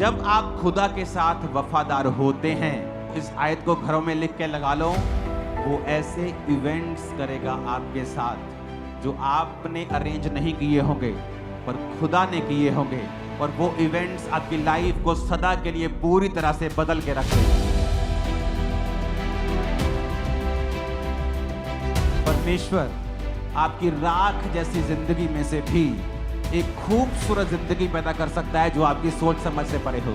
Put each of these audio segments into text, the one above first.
जब आप खुदा के साथ वफादार होते हैं, इस आयत को घरों में लिख के लगा लो, वो ऐसे इवेंट्स करेगा आपके साथ जो आपने अरेंज नहीं किए होंगे पर खुदा ने किए होंगे, और वो इवेंट्स आपकी लाइफ को सदा के लिए पूरी तरह से बदल के रखेंगे। परमेश्वर आपकी राख जैसी जिंदगी में से भी एक खूबसूरत जिंदगी पैदा कर सकता है जो आपकी सोच समझ से परे हो।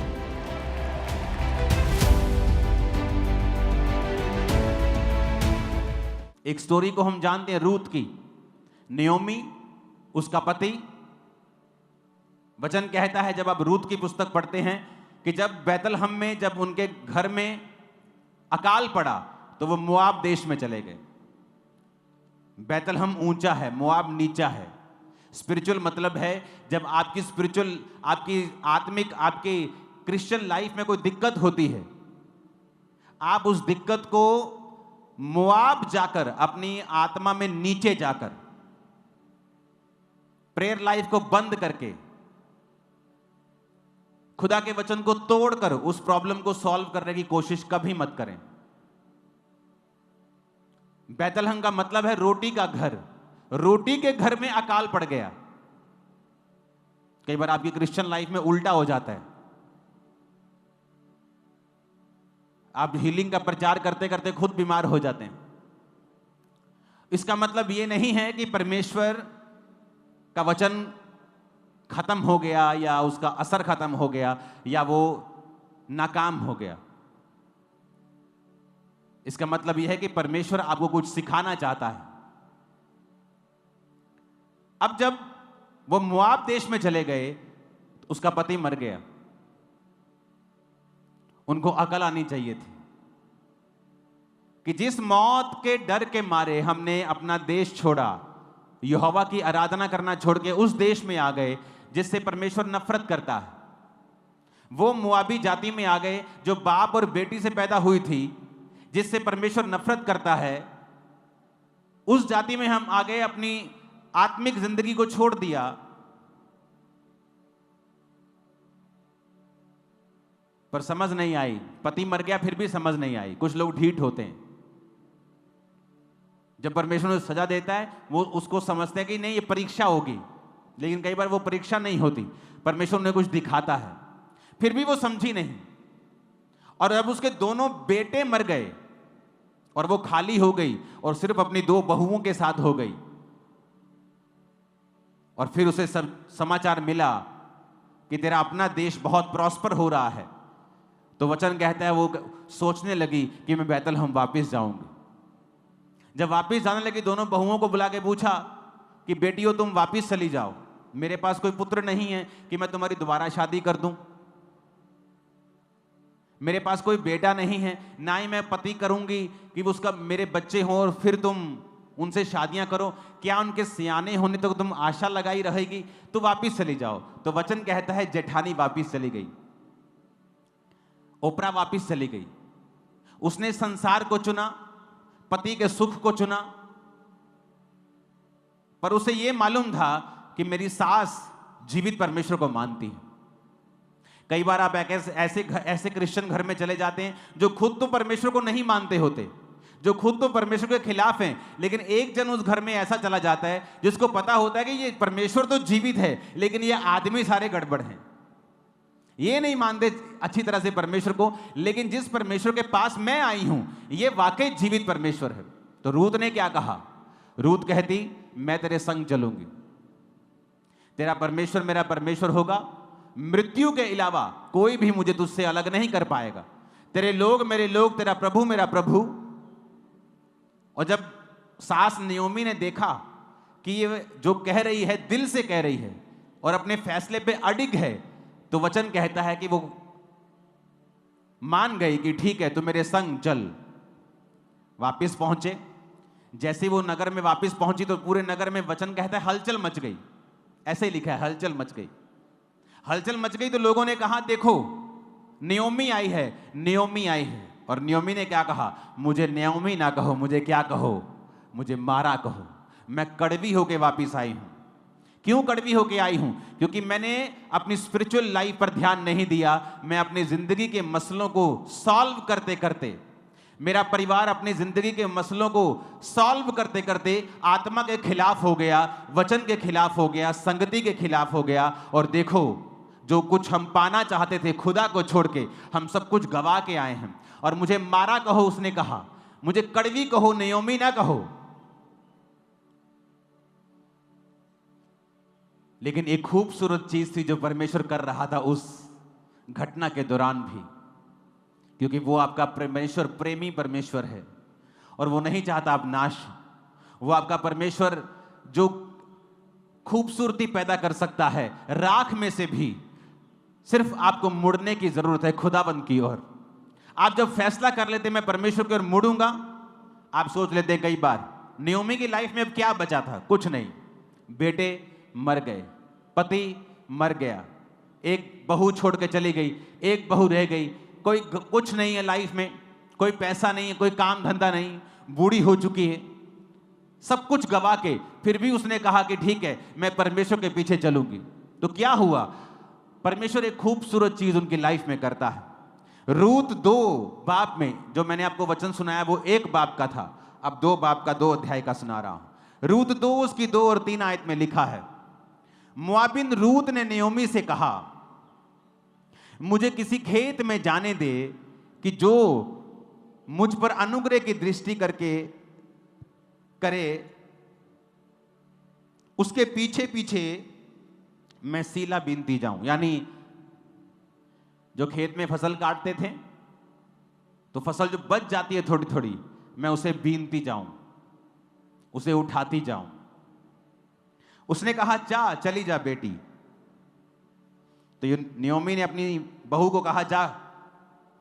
एक स्टोरी को हम जानते हैं, रूत की। नियोमी, उसका पति। वचन कहता है, जब आप रूत की पुस्तक पढ़ते हैं, कि जब बैतलहम में, जब उनके घर में अकाल पड़ा तो वो मोआब देश में चले गए। बैतलहम ऊंचा है, मोआब नीचा है। स्पिरिचुअल मतलब है, जब आपकी स्पिरिचुअल, आपकी आत्मिक, आपकी क्रिश्चियन लाइफ में कोई दिक्कत होती है, आप उस दिक्कत को मोआब जाकर, अपनी आत्मा में नीचे जाकर, प्रेयर लाइफ को बंद करके, खुदा के वचन को तोड़कर उस प्रॉब्लम को सॉल्व करने की कोशिश कभी मत करें। बैतलहम का मतलब है रोटी का घर। रोटी के घर में अकाल पड़ गया। कई बार आपकी क्रिश्चियन लाइफ में उल्टा हो जाता है। आप हीलिंग का प्रचार करते करते खुद बीमार हो जाते हैं। इसका मतलब यह नहीं है कि परमेश्वर का वचन खत्म हो गया या उसका असर खत्म हो गया या वो नाकाम हो गया। इसका मतलब यह है कि परमेश्वर आपको कुछ सिखाना चाहता है। अब जब वो मोआब देश में चले गए, उसका पति मर गया। उनको अकल आनी चाहिए थी कि जिस मौत के डर के मारे हमने अपना देश छोड़ा, यहोवा की आराधना करना छोड़ के उस देश में आ गए जिससे परमेश्वर नफरत करता है, वो मोआबी जाति में आ गए जो बाप और बेटी से पैदा हुई थी, जिससे परमेश्वर नफरत करता है। उस जाति में हम आ गए, अपनी आत्मिक जिंदगी को छोड़ दिया। पर समझ नहीं आई। पति मर गया फिर भी समझ नहीं आई। कुछ लोग ढीठ होते हैं। जब परमेश्वर उसे सजा देता है, वो उसको समझते हैं कि नहीं, ये परीक्षा होगी, लेकिन कई बार वो परीक्षा नहीं होती। परमेश्वर उन्हें कुछ दिखाता है, फिर भी वो समझी नहीं। और अब उसके दोनों बेटे मर गए और वो खाली हो गई और सिर्फ अपनी 2 बहुओं के साथ हो गई। और फिर उसे समाचार मिला कि तेरा अपना देश बहुत प्रॉस्पर हो रहा है। तो वचन कहता है, वो सोचने लगी कि मैं बैतलहम वापस जाऊंगी। जब वापस जाने लगी, दोनों बहुओं को बुला के पूछा कि बेटियों, तुम वापस चली जाओ, मेरे पास कोई पुत्र नहीं है कि मैं तुम्हारी दोबारा शादी कर दूं। मेरे पास कोई बेटा नहीं है, ना ही मैं पति करूंगी कि उसका मेरे बच्चे हों और फिर तुम उनसे शादियां करो। क्या उनके सियाने होने तक तुम आशा लगाई रहेगी? तो वापिस चली जाओ। तो वचन कहता है, जेठानी वापिस चली गई, ओपरा वापिस चली गई। उसने संसार को चुना, पति के सुख को चुना, पर उसे यह मालूम था कि मेरी सास जीवित परमेश्वर को मानती है। कई बार आप ऐसे क्रिश्चियन घर में चले जाते हैं जो खुद तो परमेश्वर को नहीं मानते होते, जो खुद तो परमेश्वर के खिलाफ हैं, लेकिन एक जन उस घर में ऐसा चला जाता है जिसको पता होता है कि ये परमेश्वर तो जीवित है, लेकिन ये आदमी सारे गड़बड़ हैं। ये नहीं मानते अच्छी तरह से परमेश्वर को, लेकिन जिस परमेश्वर के पास मैं आई हूं, ये वाकई जीवित परमेश्वर है। तो रूत ने क्या कहा? रूत कहती, मैं तेरे संग चलूंगी, तेरा परमेश्वर मेरा परमेश्वर होगा, मृत्यु के अलावा कोई भी मुझे तुझसे अलग नहीं कर पाएगा। तेरे लोग मेरे लोग, तेरा प्रभु मेरा प्रभु। और जब सास नियोमी ने देखा कि ये जो कह रही है दिल से कह रही है और अपने फैसले पे अडिग है, तो वचन कहता है कि वो मान गई कि ठीक है, तू मेरे संग चल। वापिस पहुंचे। जैसे ही वो नगर में वापिस पहुंची तो पूरे नगर में, वचन कहता है, हलचल मच गई। ऐसे ही लिखा है, हलचल मच गई। हलचल मच गई तो लोगों ने कहा, देखो नियोमी आई है, नियोमी आई है। और नियोमी ने क्या कहा? मुझे नियोमी ना कहो, मुझे क्या कहो? मुझे मारा कहो। मैं कड़वी होके वापिस आई हूं। क्यों कड़वी होके आई हूं? क्योंकि मैंने अपनी स्पिरिचुअल लाइफ पर ध्यान नहीं दिया। मैं अपनी जिंदगी के मसलों को सॉल्व करते करते, मेरा परिवार अपनी जिंदगी के मसलों को सॉल्व करते करते आत्मा के खिलाफ हो गया, वचन के खिलाफ हो गया, संगति के खिलाफ हो गया। और देखो, जो कुछ हम पाना चाहते थे खुदा को छोड़ के, हम सब कुछ गवा के आए हैं। और मुझे मारा कहो, उसने कहा, मुझे कड़वी कहो, नयोमी ना कहो, लेकिन एक खूबसूरत चीज थी जो परमेश्वर कर रहा था उस घटना के दौरान भी, क्योंकि वो आपका परमेश्वर प्रेमी परमेश्वर है और वो नहीं चाहता आप नाश। वो आपका परमेश्वर जो खूबसूरती पैदा कर सकता है राख में से भी, सिर्फ आपको मुड़ने की जरूरत है खुदाबंद की ओर। आप जब फैसला कर लेते मैं परमेश्वर की ओर मुड़ूंगा, आप सोच लेते कई बार नयोमी की लाइफ में अब क्या बचा था? कुछ नहीं। बेटे मर गए, पति मर गया, एक बहू छोड़ के चली गई, एक बहू रह गई, कोई कुछ नहीं है लाइफ में, कोई पैसा नहीं है, कोई काम धंधा नहीं, बूढ़ी हो चुकी है, सब कुछ गवा के फिर भी उसने कहा कि ठीक है मैं परमेश्वर के पीछे चलूंगी। तो क्या हुआ? परमेश्वर एक खूबसूरत चीज उनकी लाइफ में करता है। रूत 2 बाप में, जो मैंने आपको वचन सुनाया वो 1 बाप का था, अब 2 बाप का 2 अध्याय का सुना रहा हूं। रूत 2 उसकी 2 और 3 आयत में लिखा है, मोआबिन रूत ने नयोमी से कहा, मुझे किसी खेत में जाने दे कि जो मुझ पर अनुग्रह की दृष्टि करके करे, उसके पीछे पीछे मैं सीला बीनती जाऊं। यानी जो खेत में फसल काटते थे तो फसल जो बच जाती है थोड़ी थोड़ी, मैं उसे बीनती जाऊं, उसे उठाती जाऊं। उसने कहा जा, चली जा बेटी। तो नयोमी ने अपनी बहू को कहा जा,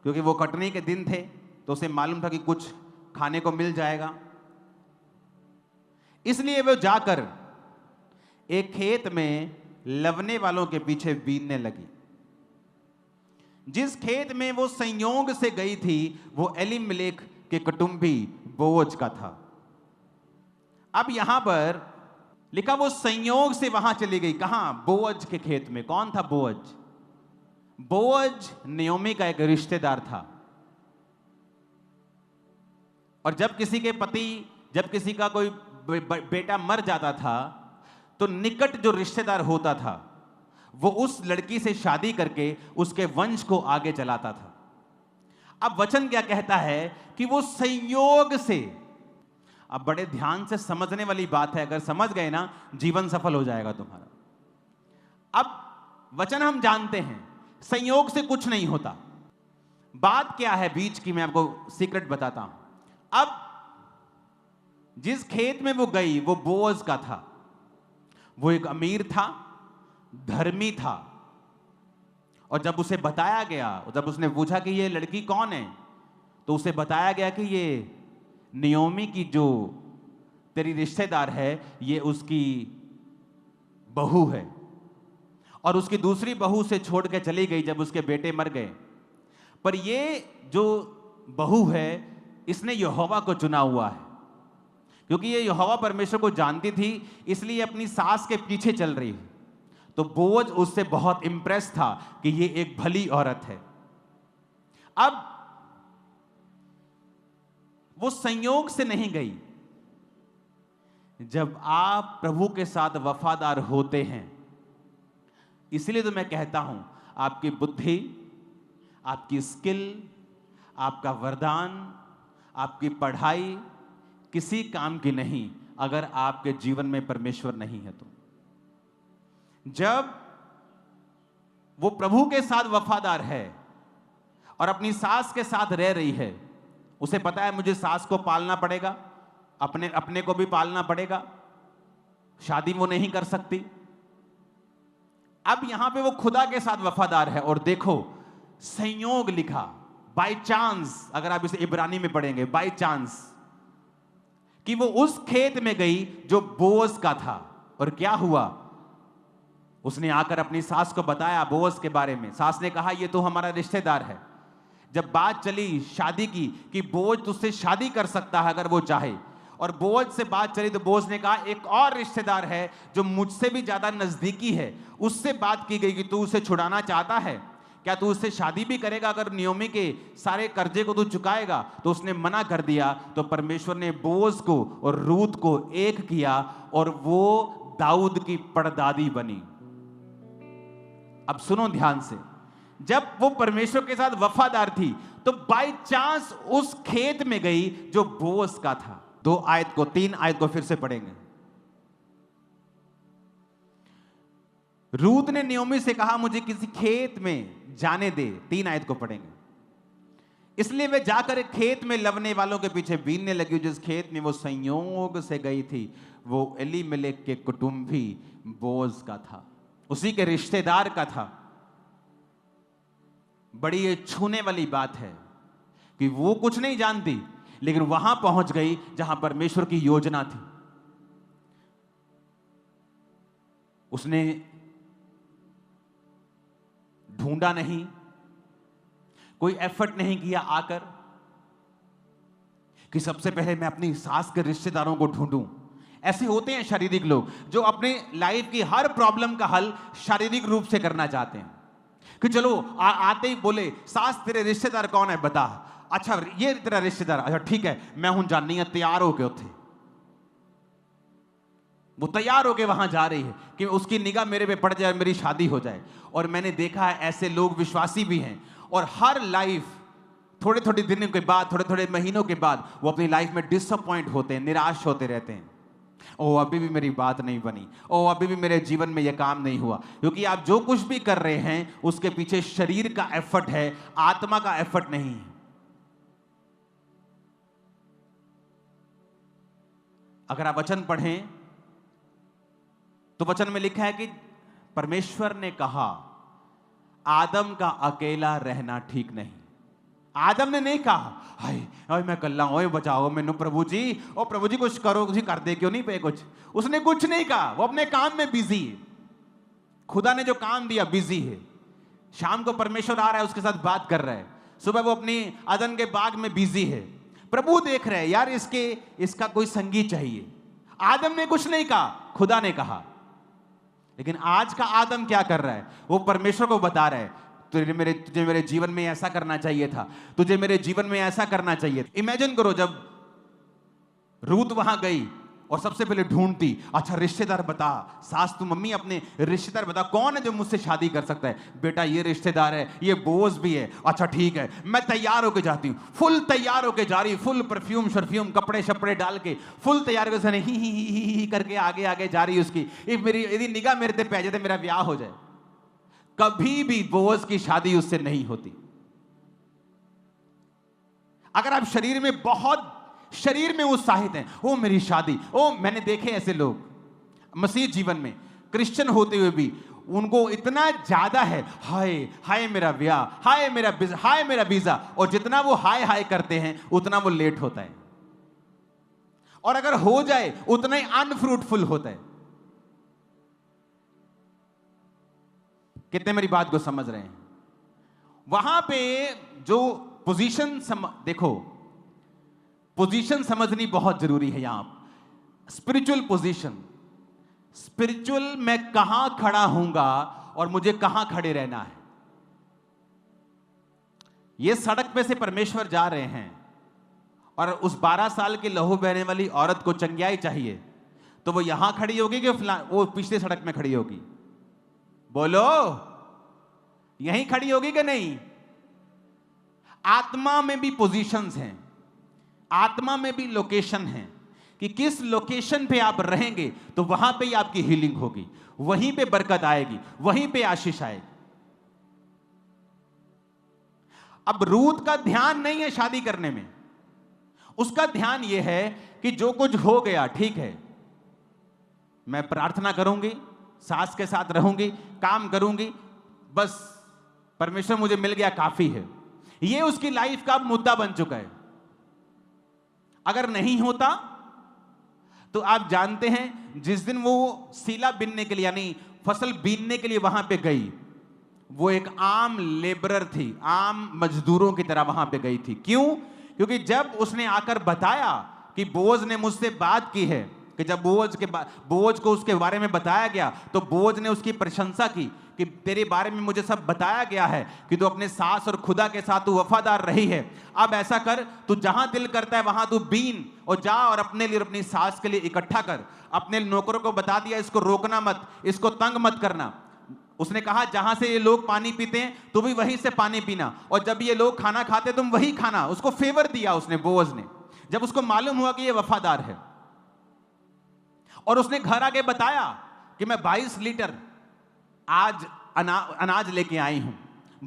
क्योंकि वो कटनी के दिन थे तो उसे मालूम था कि कुछ खाने को मिल जाएगा। इसलिए वो जाकर एक खेत में लवने वालों के पीछे बीनने लगी। जिस खेत में वो संयोग से गई थी वो एलीमेलेक के कुटुंबी बोअज का था। अब यहां पर लिखा वो संयोग से वहां चली गई। कहां? बोअज के खेत में। कौन था बोअज? बोअज नयोमी का एक रिश्तेदार था। और जब किसी के पति, जब किसी का कोई बेटा मर जाता था तो निकट जो रिश्तेदार होता था वो उस लड़की से शादी करके उसके वंश को आगे चलाता था। अब वचन क्या कहता है कि वो संयोग से, अब बड़े ध्यान से समझने वाली बात है, अगर समझ गए ना जीवन सफल हो जाएगा तुम्हारा। अब वचन हम जानते हैं संयोग से कुछ नहीं होता। बात क्या है बीच की, मैं आपको सीक्रेट बताता हूं। अब जिस खेत में वो गई वो बोअज का था। वो एक अमीर था, धर्मी था। और जब उसे बताया गया, जब उसने पूछा कि ये लड़की कौन है, तो उसे बताया गया कि ये नयोमी की जो तेरी रिश्तेदार है ये उसकी बहू है। और उसकी दूसरी बहू से छोड़ के चली गई जब उसके बेटे मर गए। पर ये जो बहू है इसने यहोवा को चुना हुआ है, क्योंकि ये यहोवा परमेश्वर को जानती थी, इसलिए अपनी सास के पीछे चल रही है। तो बोअज उससे बहुत इंप्रेस था कि ये एक भली औरत है। अब वो संयोग से नहीं गई। जब आप प्रभु के साथ वफादार होते हैं, इसलिए तो मैं कहता हूं आपकी बुद्धि, आपकी स्किल, आपका वरदान, आपकी पढ़ाई किसी काम की नहीं अगर आपके जीवन में परमेश्वर नहीं है। तो जब वो प्रभु के साथ वफादार है और अपनी सास के साथ रह रही है, उसे पता है मुझे सास को पालना पड़ेगा, अपने को भी पालना पड़ेगा, शादी वो नहीं कर सकती। अब यहां पे वो खुदा के साथ वफादार है। और देखो संयोग लिखा, बाय चांस, अगर आप इसे इब्रानी में पढ़ेंगे, बाय चांस, कि वो उस खेत में गई जो बोअज का था। और क्या हुआ? उसने आकर अपनी सास को बताया बोअज के बारे में। सास ने कहा ये तो हमारा रिश्तेदार है। जब बात चली शादी की कि बोअज तुझसे शादी कर सकता है अगर वो चाहे, और बोझ से बात चली तो बोझ ने कहा एक और रिश्तेदार है जो मुझसे भी ज्यादा नजदीकी है, उससे बात की गई कि तू उसे छुड़ाना चाहता है, क्या तू उससे शादी भी करेगा? अगर नियोमी के सारे कर्जे को तू चुकाएगा। तो उसने मना कर दिया। तो परमेश्वर ने बोझ को और रूत को एक किया और वो दाऊद की परदादी बनी। अब सुनो ध्यान से, जब वो परमेश्वर के साथ वफादार थी तो बाय चांस उस खेत में गई जो बोझ का था। 3 आयत को फिर से पढ़ेंगे। रूत ने नियोमी से कहा मुझे किसी खेत में जाने दे। 3 आयत को पढ़ेंगे। इसलिए वे जाकर एक खेत में लवने वालों के पीछे बीनने लगी। जिस खेत में वो संयोग से गई थी वो एलीमेलेक के कुटुंबी बोझ का था, उसी के रिश्तेदार का था। बड़ी ये छूने वाली बात है कि वो कुछ नहीं जानती, लेकिन वहां पहुंच गई जहां परमेश्वर की योजना थी। उसने ढूंढा नहीं, कोई एफर्ट नहीं किया आकर कि सबसे पहले मैं अपनी सास के रिश्तेदारों को ढूंढूं। ऐसे होते हैं शारीरिक लोग जो अपने लाइफ की हर प्रॉब्लम का हल शारीरिक रूप से करना चाहते हैं कि चलो आते ही बोले सास तेरे रिश्तेदार कौन है बता। अच्छा ये तेरा रिश्तेदार, अच्छा ठीक है मैं हूं जाननी है, तैयार हो गए थे। वो तैयार होके वहां जा रही है कि उसकी निगाह मेरे पे पड़ जाए, मेरी शादी हो जाए। और मैंने देखा है ऐसे लोग विश्वासी भी हैं और हर लाइफ थोड़े थोड़े दिनों के बाद, थोड़े थोड़े महीनों के बाद वो अपनी लाइफ में डिसअपॉइंट होते हैं, निराश होते रहते हैं। ओ अभी भी मेरी बात नहीं बनी, ओ अभी भी मेरे जीवन में यह काम नहीं हुआ। क्योंकि आप जो कुछ भी कर रहे हैं उसके पीछे शरीर का एफर्ट है, आत्मा का एफर्ट नहीं है। अगर आप वचन पढ़ें तो वचन में लिखा है कि परमेश्वर ने कहा आदम का अकेला रहना ठीक नहीं। आदम ने नहीं कहा हाय हाय मैं कल्ला हूं, बचाओ मैनू प्रभु जी, ओ प्रभु जी कुछ करो, कुछ कर दे क्यों नहीं पे कुछ। उसने कुछ नहीं कहा, वो अपने काम में बिजी है। खुदा ने जो काम दिया बिजी है। शाम को परमेश्वर आ रहा है, उसके साथ बात कर रहा है। सुबह वो अपनी अदन के बाग में बिजी है। प्रभु देख रहे हैं यार इसका कोई संगी चाहिए। आदम ने कुछ नहीं कहा, खुदा ने कहा। लेकिन आज का आदम क्या कर रहा है? वो परमेश्वर को बता रहा है तुझे मेरे जीवन में ऐसा करना चाहिए था, तुझे मेरे जीवन में ऐसा करना चाहिए। इमेजिन करो जब रूत वहां गई और सबसे पहले ढूंढती, अच्छा रिश्तेदार बता, सास तू मम्मी अपने रिश्तेदार बता कौन है जो मुझसे शादी कर सकता है। बेटा ये रिश्तेदार है, ये बोझ भी है, अच्छा ठीक है। मैं तैयार होके जाती हूँ, फुल तैयार होके जा रही, फुल परफ्यूम शर्फ्यूम कपड़े शपड़े डाल के फुल तैयार होकर ही करके आगे आगे जा रही उसकी। यदि निगाह मेरे पे पै जाए तो मेरा ब्याह हो जाए। कभी भी बोझ की शादी उससे नहीं होती। अगर आप शरीर में उत्साहित हैं, ओ मेरी शादी, ओ मैंने देखे ऐसे लोग मसीह जीवन में क्रिश्चियन होते हुए भी उनको इतना ज्यादा है हाय हाय मेरा ब्याह, हाय मेरा वीजा। और जितना वो हाय हाय करते हैं उतना वो लेट होता है, और अगर हो जाए उतना ही अनफ्रूटफुल होता है। कितने मेरी बात को समझ रहे हैं? वहां पे जो पोजीशन देखो, पोजीशन समझनी बहुत जरूरी है। यहां स्पिरिचुअल पोजीशन, स्पिरिचुअल मैं कहां खड़ा हूंगा और मुझे कहां खड़े रहना है। ये सड़क पे से परमेश्वर जा रहे हैं और उस 12 साल की लहू बहने वाली औरत को चंगियाई चाहिए, तो वो यहां खड़ी होगी कि वो पिछली सड़क में खड़ी होगी? बोलो, यहीं खड़ी होगी कि नहीं? आत्मा में भी पोजीशंस हैं, आत्मा में भी लोकेशन है कि किस लोकेशन पे आप रहेंगे तो वहां पे ही आपकी हीलिंग होगी, वहीं पे बरकत आएगी, वहीं पे आशीष आएगी। अब रूत का ध्यान नहीं है शादी करने में, उसका ध्यान यह है कि जो कुछ हो गया ठीक है, मैं प्रार्थना करूंगी, सास के साथ रहूंगी, काम करूंगी, बस परमेश्वर मुझे मिल गया काफी है। यह उसकी लाइफ का मुद्दा बन चुका है। अगर नहीं होता तो आप जानते हैं जिस दिन वो सीला बीनने के लिए यानी फसल बीनने के लिए वहां पे गई, वो एक आम लेबरर थी, आम मजदूरों की तरह वहां पे गई थी। क्यों? क्योंकि जब उसने आकर बताया कि बोअज ने मुझसे बात की है, कि जब बोअज को उसके बारे में बताया गया तो बोअज ने उसकी प्रशंसा की कि तेरे बारे में मुझे सब बताया गया है कि तू अपने सास और खुदा के साथ तू वफादार रही है। अब ऐसा कर, तू जहां दिल करता है वहां तू बीन और जा और अपने लिए और अपनी सास के लिए इकट्ठा कर। अपने नौकरों को बता दिया, इसको रोकना मत, इसको तंग मत करना। उसने कहा जहां से ये लोग पानी पीते हैं तू भी वहीं से पानी पीना, और जब ये लोग खाना खाते तुम वही खाना। उसको फेवर दिया उसने, बोअज ने, जब उसको मालूम हुआ कि ये वफादार है। और उसने घर आके बताया कि मैं 22 लीटर आज अनाज लेके आई हूं।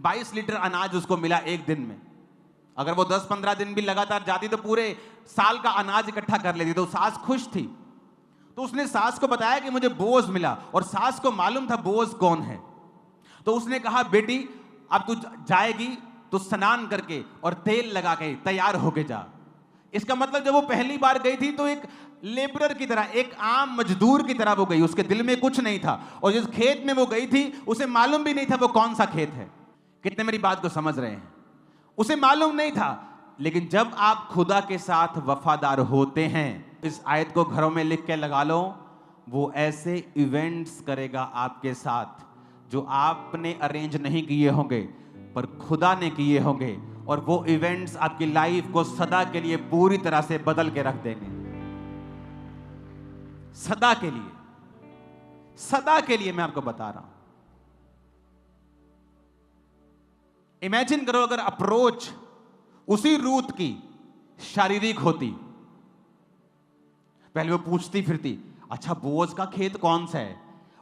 22 लीटर अनाज उसको मिला एक दिन में। अगर वो 10-15 दिन भी लगातार जाती तो पूरे साल का अनाज इकट्ठा कर लेती। तो सास खुश थी, तो उसने सास को बताया कि मुझे बोअज मिला, और सास को मालूम था बोअज कौन है। तो उसने कहा बेटी अब तू जाएगी तो स्नान करके और तेल लगा के तैयार होके जा। इसका मतलब जब वो पहली बार गई थी तो एक लेबरर की तरह, एक आम मजदूर की तरह वो गई। उसके दिल में कुछ नहीं था, और जिस खेत में वो गई थी उसे मालूम भी नहीं था वो कौन सा खेत है। कितने मेरी बात को समझ रहे हैं? उसे मालूम नहीं था। लेकिन जब आप खुदा के साथ वफादार होते हैं, इस आयत को घरों में लिख के लगा लो, वो ऐसे इवेंट्स करेगा आपके साथ जो आपने अरेंज नहीं किए होंगे पर खुदा ने किए होंगे, और वो इवेंट्स आपकी लाइफ को सदा के लिए पूरी तरह से बदल के रख देंगे। सदा के लिए, सदा के लिए मैं आपको बता रहा हूं। इमेजिन करो अगर अप्रोच उसी रूत की शारीरिक होती। पहले वो पूछती फिरती, अच्छा बोअज का खेत कौन सा है?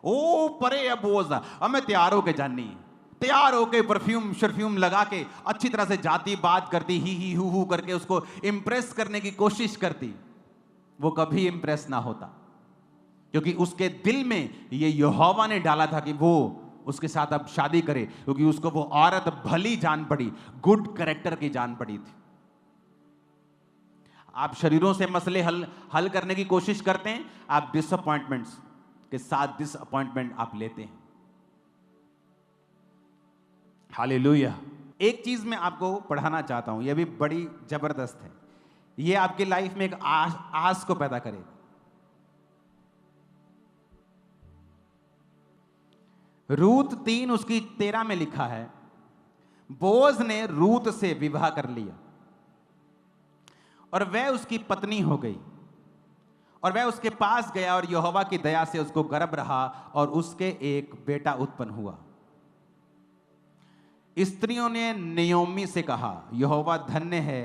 ओ परे है बोअज। अब मैं तैयार होके जानी, तैयार होके परफ्यूम शर्फ्यूम लगा के अच्छी तरह से जाती, बात करती, ही हु करके उसको इंप्रेस करने की कोशिश करती। वो कभी इंप्रेस ना होता, क्योंकि उसके दिल में ये यहोवा ने डाला था कि वो उसके साथ अब शादी करे, क्योंकि उसको वो औरत भली जान पड़ी, गुड कैरेक्टर की जान पड़ी थी। आप शरीरों से मसले हल करने की कोशिश करते हैं, आप डिसअपॉइंटमेंट्स के साथ डिसअपॉइंटमेंट आप लेते हैं। हालेलुया। एक चीज मैं आपको पढ़ाना चाहता हूं, यह भी बड़ी जबरदस्त है। यह आपकी लाइफ में एक आस को पैदा करेगा। रूत 3 उसकी 13 में लिखा है, बोअज ने रूत से विवाह कर लिया और वह उसकी पत्नी हो गई, और वह उसके पास गया और यहोवा की दया से उसको गर्भ रहा और उसके एक बेटा उत्पन्न हुआ। स्त्रियों ने नयोमी से कहा, यहोवा धन्य है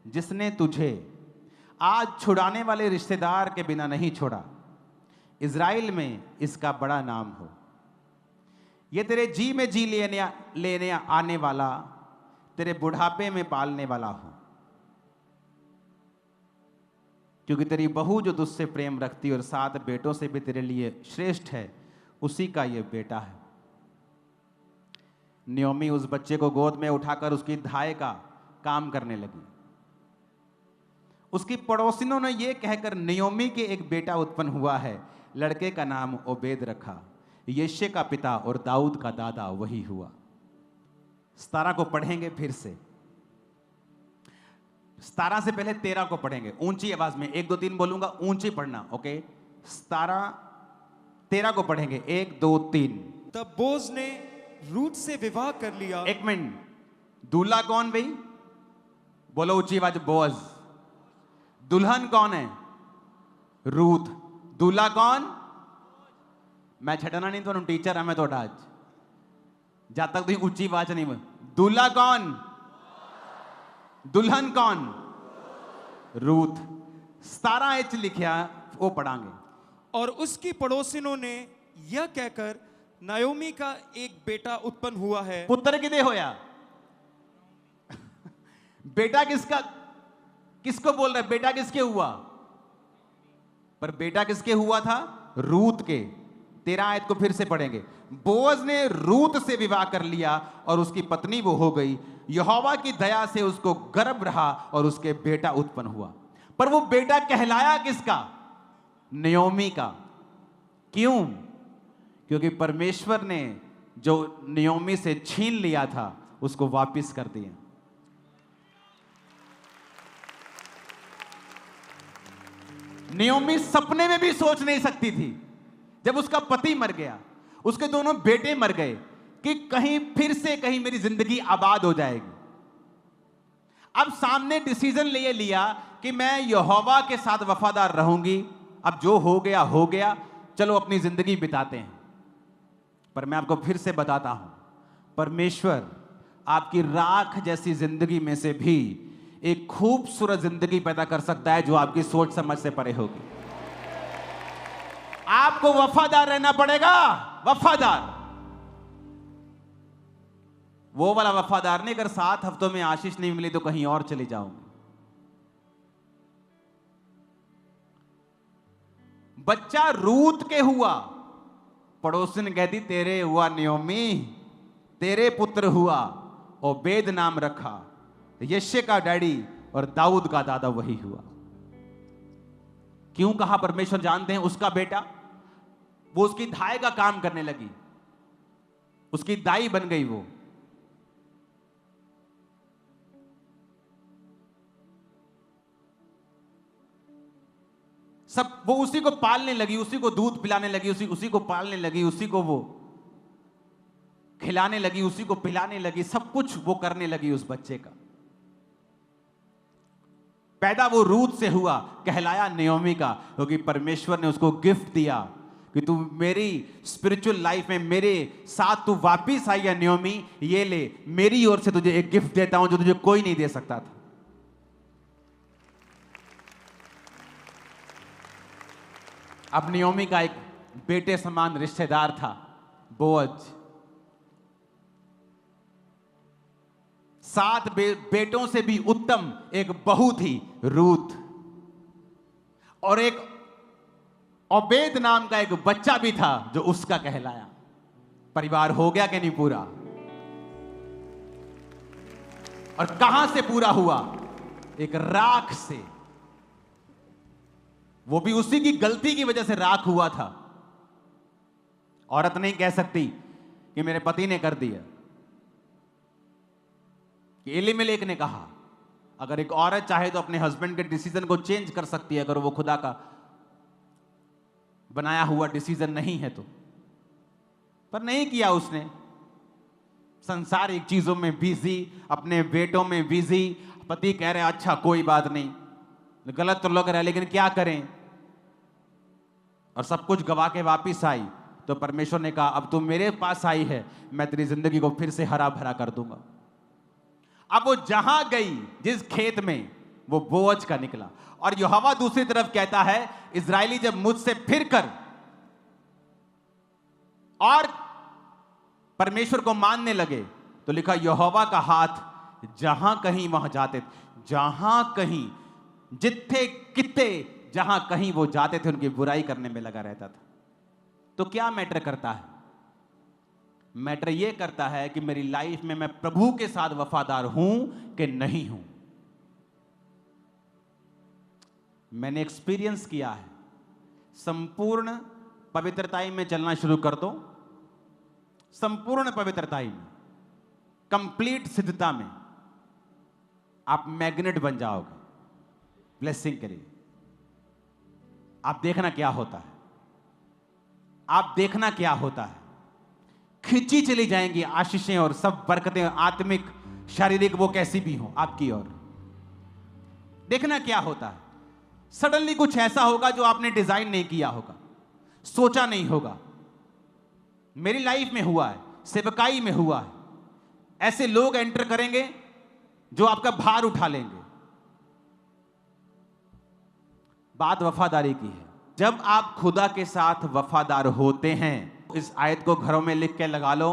जिसने तुझे आज छुड़ाने वाले रिश्तेदार के बिना नहीं छोड़ा। इज़राइल में इसका बड़ा नाम हो। यह तेरे जी में जी लेने आने वाला, तेरे बुढ़ापे में पालने वाला हो, क्योंकि तेरी बहू जो तुझसे प्रेम रखती और 7 बेटों से भी तेरे लिए श्रेष्ठ है, उसी का यह बेटा है। नयोमी उस बच्चे को गोद में उठाकर उसकी धाय का काम करने लगी। उसकी पड़ोसिनों ने यह कहकर नयोमी के एक बेटा उत्पन्न हुआ है, लड़के का नाम ओबेद रखा। यिशै का पिता और दाऊद का दादा वही हुआ। 17 को पढ़ेंगे फिर से, 17 से पहले 13 को पढ़ेंगे ऊंची आवाज में। 1 2 3 बोलूंगा, ऊंची पढ़ना, ओके? 13 को पढ़ेंगे, 1 2 3। तब बोअज ने रूत से विवाह कर लिया। 1 मिनट, दूल्हा कौन भाई? बोलो ऊंची आवाज, बोअज। दुल्हन कौन है? रूत। दूल्हा कौन? मैं छड़ना नहीं, तो टीचर है मैं तो आज, जब तक तुम ऊंची आवाज नहीं बोल। दूल्हा कौन? दुल्हन कौन? रूत। 17 लिखा, वो पढ़ांगे। और उसकी पड़ोसिनों ने यह कहकर नायोमी का एक बेटा उत्पन्न हुआ है। पुत्र किदे होया? बेटा किसका? किसको बोल रहा है? बेटा किसके हुआ? पर बेटा किसके हुआ था? रूत के। 13 आयत को फिर से पढ़ेंगे। बोअज ने रूत से विवाह कर लिया और उसकी पत्नी वो हो गई। यहोवा की दया से उसको गर्भ रहा और उसके बेटा उत्पन्न हुआ। पर वो बेटा कहलाया किसका? नयोमी का। क्यों? क्योंकि परमेश्वर ने जो नयोमी से छीन लिया था उसको वापस कर दिया। नयोमी सपने में भी सोच नहीं सकती थी जब उसका पति मर गया, उसके दोनों बेटे मर गए, कि कहीं फिर से कहीं मेरी जिंदगी आबाद हो जाएगी। अब सामने डिसीजन ले लिया कि मैं यहोवा के साथ वफादार रहूंगी। अब जो हो गया, चलो अपनी जिंदगी बिताते हैं। पर मैं आपको फिर से बताता हूं, परमेश्वर आपकी राख जैसी जिंदगी में से भी एक खूबसूरत जिंदगी पैदा कर सकता है जो आपकी सोच समझ से परे होगी। आपको वफादार रहना पड़ेगा, वफादार। वो वाला वफादार नहीं, अगर 7 हफ्तों में आशीष नहीं मिली तो कहीं और चली जाऊंगी। बच्चा रूत के हुआ, पड़ोसन कहती तेरे हुआ नयोमी, तेरे पुत्र हुआ, ओबेद नाम रखा। यिशै का डैडी और दाऊद का दादा वही हुआ। क्यों कहा? परमेश्वर जानते हैं उसका बेटा, वो उसकी धाय का काम करने लगी, उसकी दाई बन गई। वो सब, वो उसी को पालने लगी, उसी को दूध पिलाने लगी, उसी को पालने लगी, उसी को वो खिलाने लगी, उसी को पिलाने लगी, सब कुछ वो करने लगी उस बच्चे का। पैदा वो रूत से हुआ, कहलाया नयोमी का, क्योंकि परमेश्वर ने उसको गिफ्ट दिया कि तू मेरी स्पिरिचुअल लाइफ में मेरे साथ तू वापिस आई है नयोमी, ये ले, मेरी ओर से तुझे एक गिफ्ट देता हूं जो तुझे कोई नहीं दे सकता था। अब नयोमी का एक बेटे समान रिश्तेदार था, बोअज। 7 बेटों से भी उत्तम एक बहू थी, रूत। और एक ओबेद नाम का एक बच्चा भी था जो उसका कहलाया। परिवार हो गया कि नहीं पूरा? और कहां से पूरा हुआ? एक राख से। वो भी उसी की गलती की वजह से राख हुआ था। औरत नहीं कह सकती कि मेरे पति ने कर दिया। कि एलीमेलेक ने कहा, अगर एक औरत चाहे तो अपने हस्बैंड के डिसीजन को चेंज कर सकती है, अगर वो खुदा का बनाया हुआ डिसीजन नहीं है तो। पर नहीं किया उसने। संसारिक चीजों में बिजी, अपने बेटों में बिजी। पति कह रहे अच्छा कोई बात नहीं, गलत तो लग रहा है लेकिन क्या करें, और सब कुछ गवा के वापिस आई। तो परमेश्वर ने कहा अब तू मेरे पास आई है, मैं तेरी जिंदगी को फिर से हरा भरा कर दूंगा। अब वो जहां गई, जिस खेत में, वो बोअज का निकला। और यहोवा दूसरी तरफ कहता है, इजरायली जब मुझसे फिर कर और परमेश्वर को मानने लगे, तो लिखा यहोवा का हाथ जहां कहीं वहां जाते, जहां कहीं, जिथे किते, जहां कहीं वो जाते थे उनकी बुराई करने में लगा रहता था। तो क्या मैटर करता है? मैटर यह करता है कि मेरी लाइफ में मैं प्रभु के साथ वफादार हूं कि नहीं हूं। मैंने एक्सपीरियंस किया है, संपूर्ण पवित्रताई में चलना शुरू कर दो, संपूर्ण पवित्रताई में, कंप्लीट सिद्धता में, आप मैग्नेट बन जाओगे ब्लेसिंग के लिए। आप देखना क्या होता है, आप देखना क्या होता है। खिंची चली जाएंगी आशीषें और सब बरकतें, आत्मिक शारीरिक वो कैसी भी हो आपकी ओर। देखना क्या होता है। सडनली कुछ ऐसा होगा जो आपने डिजाइन नहीं किया होगा, सोचा नहीं होगा। मेरी लाइफ में हुआ है, सेवकाई में हुआ है। ऐसे लोग एंटर करेंगे जो आपका भार उठा लेंगे। बात वफादारी की है। जब आप खुदा के साथ वफादार होते हैं, इस आयत को घरों में लिख के लगा लो,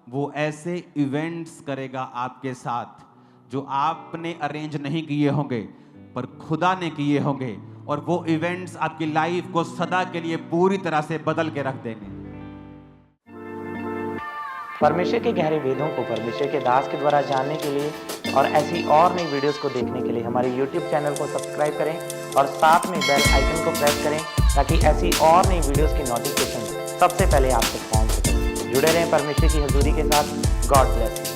वो ऐसे इवेंट्स करेगा आपके साथ जो आपने अरेंज नहीं किए होंगे पर खुदा ने किए होंगे, और वो इवेंट्स आपकी लाइफ को सदा के लिए पूरी तरह से बदल के रख देंगे। परमेश्वर के गहरे वेदों को परमेश्वर के दास के द्वारा जानने के लिए और ऐसी और नई वीडियोस को देखने के लिए हमारे YouTube चैनल को सब्सक्राइब करें और साथ में बेल आइकन को प्रेस करें ताकि ऐसी और नई वीडियोस की नोटिफिकेशन सबसे पहले आप तक पहुंच सके। जुड़े रहें परमेश्वर की हजूरी के साथ। God bless.